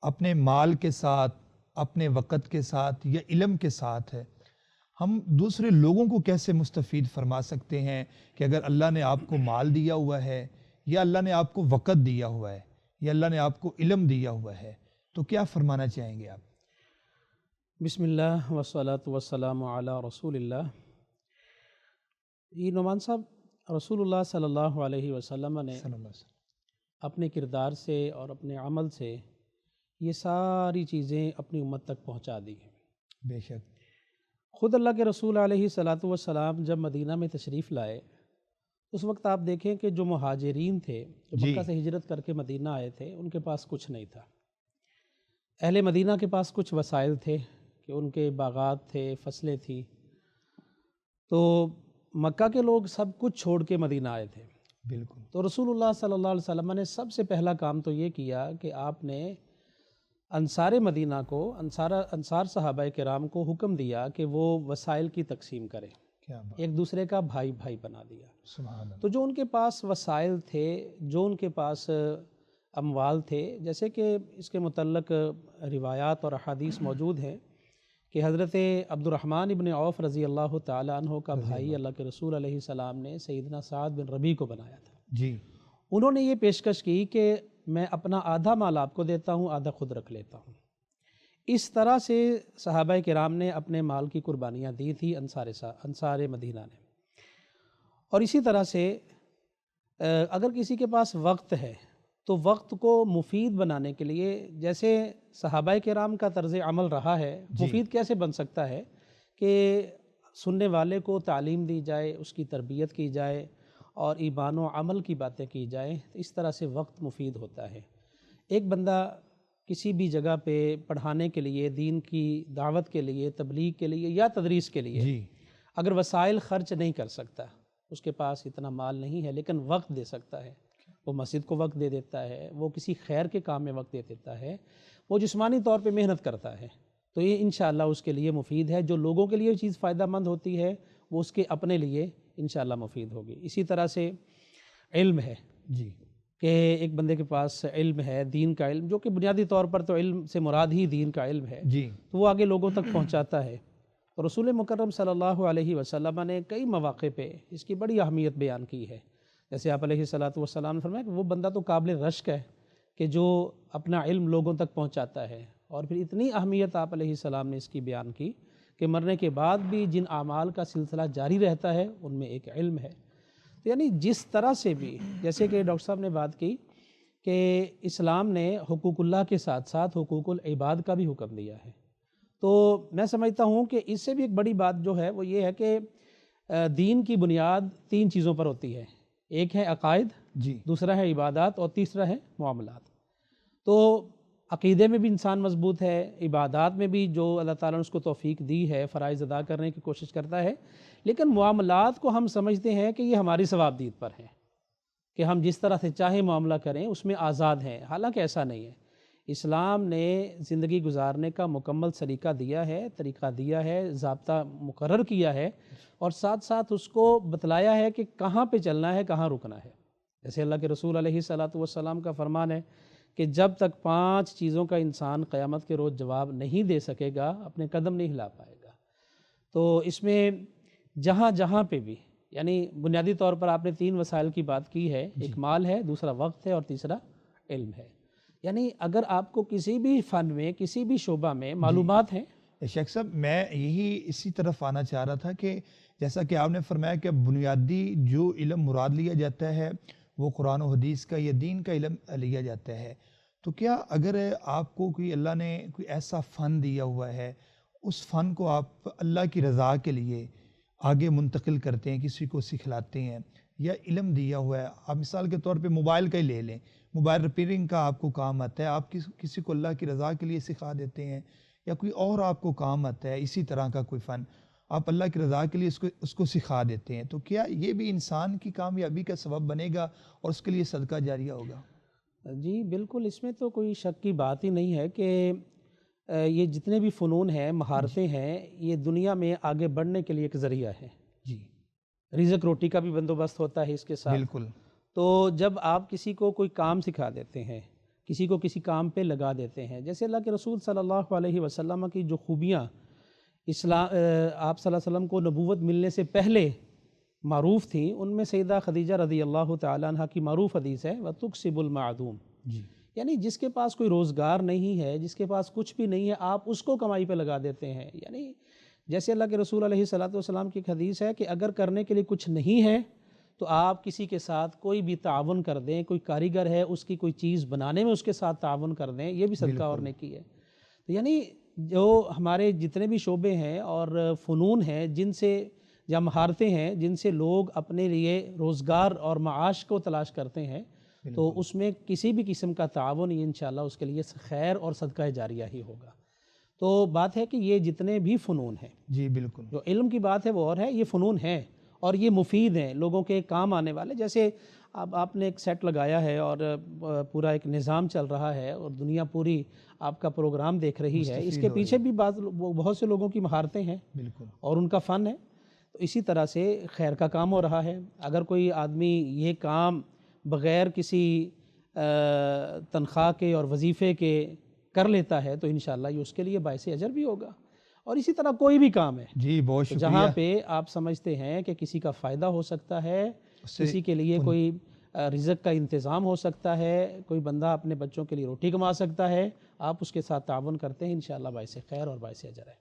اپنے مال کے ساتھ، اپنے وقت کے ساتھ یا علم کے ساتھ ہے، ہم دوسرے لوگوں کو کیسے مستفید فرما سکتے ہیں کہ اگر اللہ نے آپ کو مال دیا ہوا ہے، یا اللہ نے آپ کو وقت دیا ہوا ہے، یا اللہ نے آپ کو علم دیا ہوا ہے، تو کیا فرمانا چاہیں گے آپ؟ بسم اللہ والصلاة والسلام علی رسول اللہ۔ نعمان صاحب، رسول اللہ صلی اللہ علیہ وسلم نے صلی اللہ علیہ وسلم۔ اپنے کردار سے اور اپنے عمل سے یہ ساری چیزیں اپنی امت تک پہنچا دی ہیں۔ بے شک۔ خود اللہ کے رسول علیہ الصلاۃ والسلام جب مدینہ میں تشریف لائے، اس وقت آپ دیکھیں کہ جو مہاجرین تھے، جو جی مکہ سے ہجرت کر کے مدینہ آئے تھے، ان کے پاس کچھ نہیں تھا۔ اہل مدینہ کے پاس کچھ وسائل تھے کہ ان کے باغات تھے، فصلیں تھیں، تو مکہ کے لوگ سب کچھ چھوڑ کے مدینہ آئے تھے۔ بالکل۔ تو رسول اللہ صلی اللہ علیہ وسلم نے سب سے پہلا کام تو یہ کیا کہ آپ نے انصار مدینہ کو، انصار صحابہ کرام کو حکم دیا کہ وہ وسائل کی تقسیم کریں، کیا بات، ایک دوسرے کا بھائی بھائی بنا دیا۔ سبحان اللہ۔ تو جو ان کے پاس وسائل تھے، جو ان کے پاس اموال تھے، جیسے کہ اس کے متعلق روایات اور احادیث موجود ہیں کہ حضرت عبد الرحمن ابن عوف رضی اللہ تعالیٰ عنہ کا بھائی اللہ کے رسول علیہ السلام نے سیدنا سعد بن ربیع کو بنایا تھا۔ جی انہوں نے یہ پیشکش کی کہ میں اپنا آدھا مال آپ کو دیتا ہوں، آدھا خود رکھ لیتا ہوں۔ اس طرح سے صحابہ کرام نے اپنے مال کی قربانیاں دی تھی انصار مدینہ نے۔ اور اسی طرح سے اگر کسی کے پاس وقت ہے تو وقت کو مفید بنانے کے لیے، جیسے صحابہ کرام کا طرز عمل رہا ہے، جی مفید کیسے بن سکتا ہے کہ سننے والے کو تعلیم دی جائے، اس کی تربیت کی جائے اور ایمان و عمل کی باتیں کی جائیں، اس طرح سے وقت مفید ہوتا ہے۔ ایک بندہ کسی بھی جگہ پہ پڑھانے کے لیے، دین کی دعوت کے لیے، تبلیغ کے لیے یا تدریس کے لیے جی اگر وسائل خرچ نہیں کر سکتا، اس کے پاس اتنا مال نہیں ہے، لیکن وقت دے سکتا ہے، وہ مسجد کو وقت دے دیتا ہے، وہ کسی خیر کے کام میں وقت دے دیتا ہے، وہ جسمانی طور پہ محنت کرتا ہے، تو یہ انشاءاللہ اس کے لیے مفید ہے۔ جو لوگوں کے لیے چیز فائدہ مند ہوتی ہے، وہ اس کے اپنے لیے انشاءاللہ مفید ہوگی۔ اسی طرح سے علم ہے جی کہ ایک بندے کے پاس علم ہے، دین کا علم، جو کہ بنیادی طور پر تو علم سے مراد ہی دین کا علم ہے، جی تو وہ آگے لوگوں تک پہنچاتا ہے۔ اور رسول مکرم صلی اللہ علیہ وسلم نے کئی مواقع پہ اس کی بڑی اہمیت بیان کی ہے۔ جیسے آپ علیہ الصلاۃ والسلام نے فرمایا کہ وہ بندہ تو قابل رشک ہے کہ جو اپنا علم لوگوں تک پہنچاتا ہے، اور پھر اتنی اہمیت آپ علیہ السلام نے اس کی بیان کی کہ مرنے کے بعد بھی جن اعمال کا سلسلہ جاری رہتا ہے ان میں ایک علم ہے۔ تو یعنی جس طرح سے بھی، جیسے کہ ڈاکٹر صاحب نے بات کی کہ اسلام نے حقوق اللہ کے ساتھ ساتھ حقوق العباد کا بھی حکم دیا ہے، تو میں سمجھتا ہوں کہ اس سے بھی ایک بڑی بات جو ہے وہ یہ ہے کہ دین کی بنیاد تین چیزوں پر ہوتی ہے، ایک ہے عقائد، جی دوسرا ہے عبادات، اور تیسرا ہے معاملات۔ تو عقیدے میں بھی انسان مضبوط ہے، عبادات میں بھی جو اللہ تعالیٰ نے اس کو توفیق دی ہے فرائض ادا کرنے کی کوشش کرتا ہے، لیکن معاملات کو ہم سمجھتے ہیں کہ یہ ہماری ثوابدید پر ہے کہ ہم جس طرح سے چاہیں معاملہ کریں، اس میں آزاد ہیں، حالانکہ ایسا نہیں ہے۔ اسلام نے زندگی گزارنے کا مکمل سلیقہ دیا ہے، طریقہ دیا ہے، ضابطہ مقرر کیا ہے، اور ساتھ ساتھ اس کو بتلایا ہے کہ کہاں پہ چلنا ہے، کہاں رکنا ہے۔ جیسے اللہ کے رسول علیہ الصلاۃ والسلام کا فرمان ہے کہ جب تک 5 چیزوں کا انسان قیامت کے روز جواب نہیں دے سکے گا، اپنے قدم نہیں ہلا پائے گا۔ تو اس میں جہاں جہاں پہ بھی، یعنی بنیادی طور پر آپ نے 3 وسائل کی بات کی ہے، ایک مال ہے، دوسرا وقت ہے، اور تیسرا علم ہے۔ یعنی اگر آپ کو کسی بھی فن میں، کسی بھی شعبہ میں معلومات ہیں۔ شیخ صاحب، میں یہی اسی طرف آنا چاہ رہا تھا کہ جیسا کہ آپ نے فرمایا کہ بنیادی جو علم مراد لیا جاتا ہے وہ قرآن و حدیث کا یا دین کا علم لیا جاتا ہے، تو کیا اگر آپ کو کوئی اللہ نے کوئی ایسا فن دیا ہوا ہے، اس فن کو آپ اللہ کی رضا کے لیے آگے منتقل کرتے ہیں، کسی کو سکھلاتے ہیں، یا علم دیا ہوا ہے، آپ مثال کے طور پہ موبائل کا ہی لے لیں، موبائل ریپیئرنگ کا آپ کو کام آتا ہے، آپ کسی کو اللہ کی رضا کے لیے سکھا دیتے ہیں، یا کوئی اور آپ کو کام آتا ہے اسی طرح کا کوئی فن، آپ اللہ کی رضا کے لیے اس کو سکھا دیتے ہیں، تو کیا یہ بھی انسان کی کامیابی کا سبب بنے گا اور اس کے لیے صدقہ جاریہ ہوگا؟ جی بالکل، اس میں تو کوئی شک کی بات ہی نہیں ہے کہ یہ جتنے بھی فنون ہیں، مہارتیں ہیں، یہ دنیا میں آگے بڑھنے کے لیے ایک ذریعہ ہے۔ جی رزق روٹی کا بھی بندوبست ہوتا ہے اس کے ساتھ۔ بالکل تو جب آپ کسی کو کوئی کام سکھا دیتے ہیں کسی کو کسی کام پہ لگا دیتے ہیں. جیسے اللہ کے رسول صلی اللہ علیہ وسلم کی جو خوبیاں آپ صلی اللہ علیہ وسلم کو نبوت ملنے سے پہلے معروف تھیں، ان میں سیدہ خدیجہ رضی اللہ تعالیٰ عنہ کی معروف حدیث ہے وَتُكْسِبُ الْمَعْدُومِ، یعنی جس کے پاس کوئی روزگار نہیں ہے، جس کے پاس کچھ بھی نہیں ہے، آپ اس کو کمائی پہ لگا دیتے ہیں. یعنی جیسے اللہ کے رسول علیہ السلام کی ایک حدیث ہے کہ اگر کرنے کے لیے کچھ نہیں ہے تو آپ کسی کے ساتھ کوئی بھی تعاون کر دیں، کوئی کاریگر ہے اس کی کوئی چیز بنانے میں اس کے ساتھ تعاون کر دیں، یہ بھی صدقہ اور نیکی ہے. تو یعنی جو ہمارے جتنے بھی شعبے ہیں اور فنون ہیں جن سے یا مہارتیں ہیں جن سے لوگ اپنے لیے روزگار اور معاش کو تلاش کرتے ہیں، تو اس میں کسی بھی قسم کا تعاون انشاءاللہ اس کے لیے خیر اور صدقہ جاریہ ہی ہوگا. تو بات ہے کہ یہ جتنے بھی فنون ہیں، جی بالکل، جو علم کی بات ہے وہ اور ہے، یہ فنون ہیں اور یہ مفید ہیں، لوگوں کے کام آنے والے. جیسے اب آپ نے ایک سیٹ لگایا ہے اور پورا ایک نظام چل رہا ہے اور دنیا پوری آپ کا پروگرام دیکھ رہی ہے، اس کے پیچھے بھی بہت سے لوگوں کی مہارتیں ہیں بالکل، اور ان کا فن ہے. تو اسی طرح سے خیر کا کام ہو رہا ہے. اگر کوئی آدمی یہ کام بغیر کسی تنخواہ کے اور وظیفے کے کر لیتا ہے تو انشاءاللہ یہ اس کے لیے باعث اجر بھی ہوگا. اور اسی طرح کوئی بھی کام ہے جی بہت شکریہ، جہاں پہ آپ سمجھتے ہیں کہ کسی کا فائدہ ہو سکتا ہے، کسی کے لیے کوئی رزق کا انتظام ہو سکتا ہے، کوئی بندہ اپنے بچوں کے لیے روٹی کما سکتا ہے، آپ اس کے ساتھ تعاون کرتے ہیں، انشاءاللہ باعث خیر اور باعث اجر ہے.